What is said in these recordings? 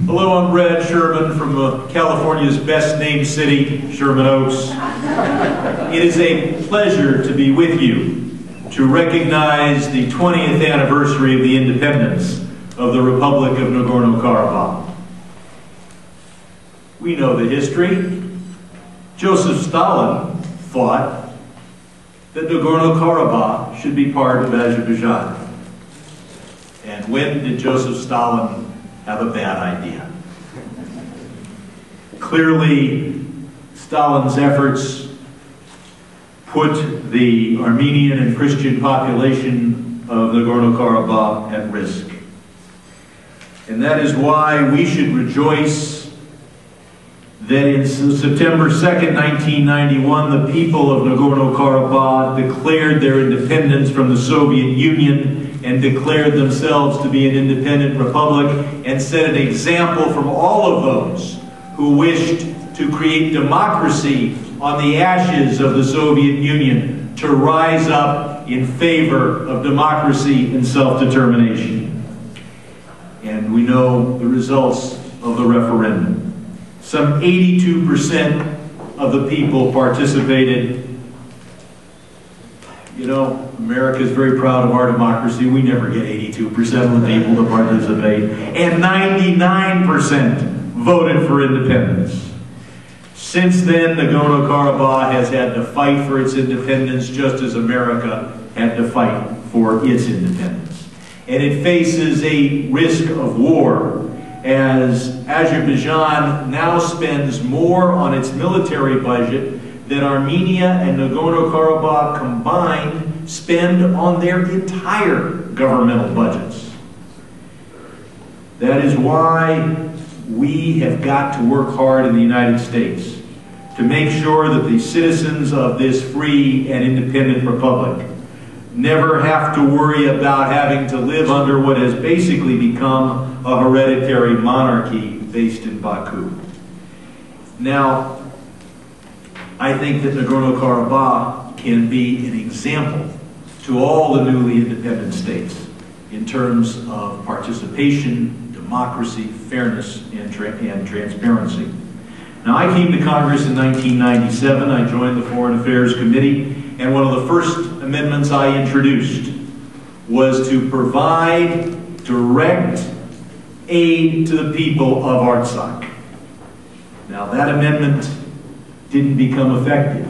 Hello, I'm Brad Sherman from California's best named city, Sherman Oaks. It is a pleasure to be with you to recognize the 20th anniversary of the independence of the Republic of Nagorno Karabakh. We know the history. Joseph Stalin thought that Nagorno Karabakh should be part of Azerbaijan. And when did Joseph Stalin have a bad idea? Clearly, Stalin's efforts put the Armenian and Christian population of Nagorno-Karabakh at risk. And that is why we should rejoice that in September 2nd, 1991, the people of Nagorno-Karabakh declared their independence from the Soviet Union and declared themselves to be an independent republic, and set an example from all of those who wished to create democracy on the ashes of the Soviet Union to rise up in favor of democracy and self-determination. And we know the results of the referendum. Some 82% of the people participated. You know, America is very proud of our democracy. We never get 82% of the people to participate. And 99% voted for independence. Since then, Nagorno-Karabakh has had to fight for its independence just as America had to fight for its independence. And it faces a risk of war as Azerbaijan now spends more on its military budget than Armenia and Nagorno-Karabakh combined spend on their entire governmental budgets. That is why we have got to work hard in the United States to make sure that the citizens of this free and independent republic never have to worry about having to live under what has basically become a hereditary monarchy based in Baku. Now, I think that Nagorno-Karabakh can be an example to all the newly independent states in terms of participation, democracy, fairness, and transparency. Now, I came to Congress in 1997. I joined the Foreign Affairs Committee, and one of the first amendments I introduced was to provide direct aid to the people of Artsakh. Now, that amendment didn't become effective,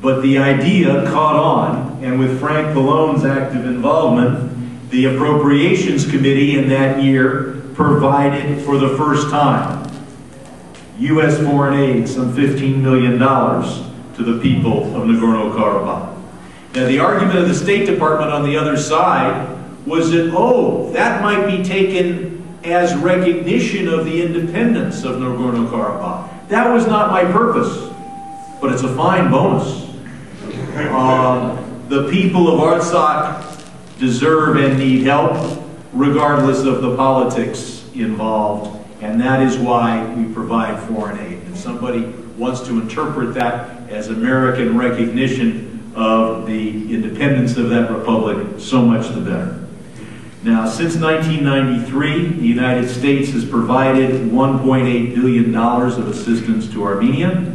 but the idea caught on, and with Frank Pallone's active involvement, the Appropriations Committee in that year provided for the first time U.S. foreign aid, some $15 million, to the people of Nagorno-Karabakh. Now, the argument of the State Department on the other side was that, oh, that might be taken as recognition of the independence of Nagorno-Karabakh. That was not my purpose, but it's a fine bonus. The people of Artsakh deserve and need help, regardless of the politics involved, and that is why we provide foreign aid. If somebody wants to interpret that as American recognition of the independence of that republic, so much the better. Now, since 1993, the United States has provided $1.8 billion of assistance to Armenia.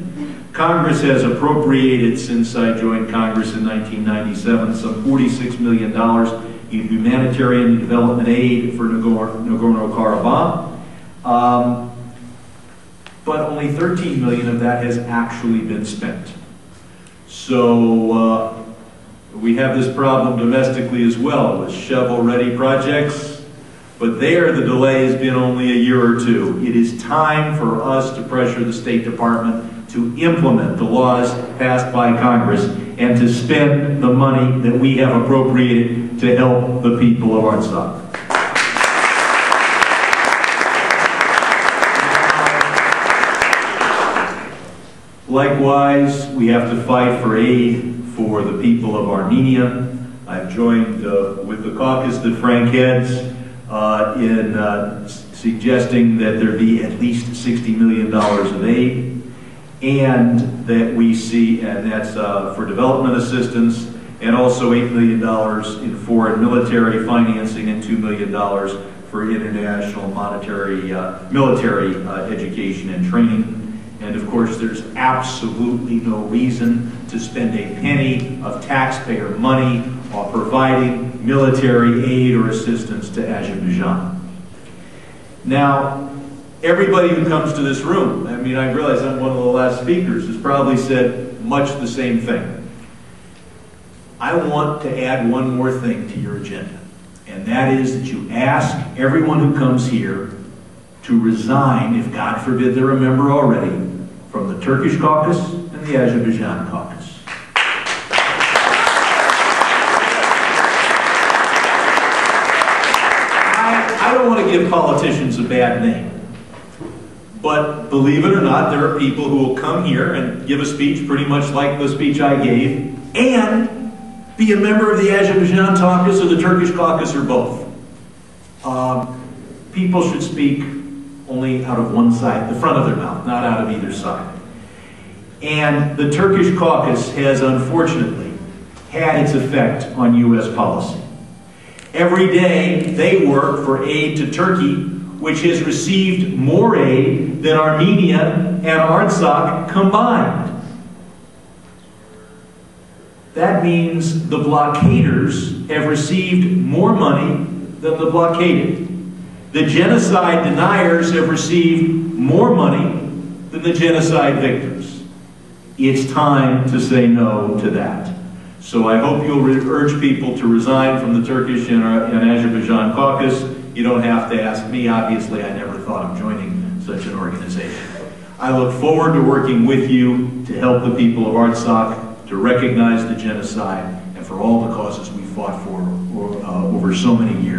Congress has appropriated, since I joined Congress in 1997, some $46 million in humanitarian development aid for Nagorno-Karabakh. But only $13 million of that has actually been spent. So, we have this problem domestically as well with shovel-ready projects, but there the delay has been only a year or two. It is time for us to pressure the State Department to implement the laws passed by Congress and to spend the money that we have appropriated to help the people of Artsakh. Likewise, we have to fight for aid for the people of Armenia. I've joined with the caucus that Frank heads in suggesting that there be at least $60 million of aid, and that we see, and that's for development assistance, and also $8 million in foreign military financing and $2 million for international military education and training. And of course, there's absolutely no reason to spend a penny of taxpayer money on providing military aid or assistance to Azerbaijan. Now, everybody who comes to this room, I mean, I realize I'm one of the last speakers, has probably said much the same thing. I want to add one more thing to your agenda, and that is that you ask everyone who comes here to resign, if God forbid they're a member already, from the Turkish caucus and the Azerbaijan caucus. I don't want to give politicians a bad name, but believe it or not, there are people who will come here and give a speech pretty much like the speech I gave, and be a member of the Azerbaijan caucus or the Turkish caucus or both. People should speak only out of one side, the front of their mouth, not out of either side. And the Turkish caucus has unfortunately had its effect on U.S. policy. Every day they work for aid to Turkey, which has received more aid than Armenia and Artsakh combined. That means the blockaders have received more money than the blockaded. The genocide deniers have received more money than the genocide victims. It's time to say no to that. So I hope you'll urge people to resign from the Turkish and Azerbaijan caucus. You don't have to ask me. Obviously, I never thought of joining such an organization. I look forward to working with you to help the people of Artsakh to recognize the genocide and for all the causes we fought for over so many years.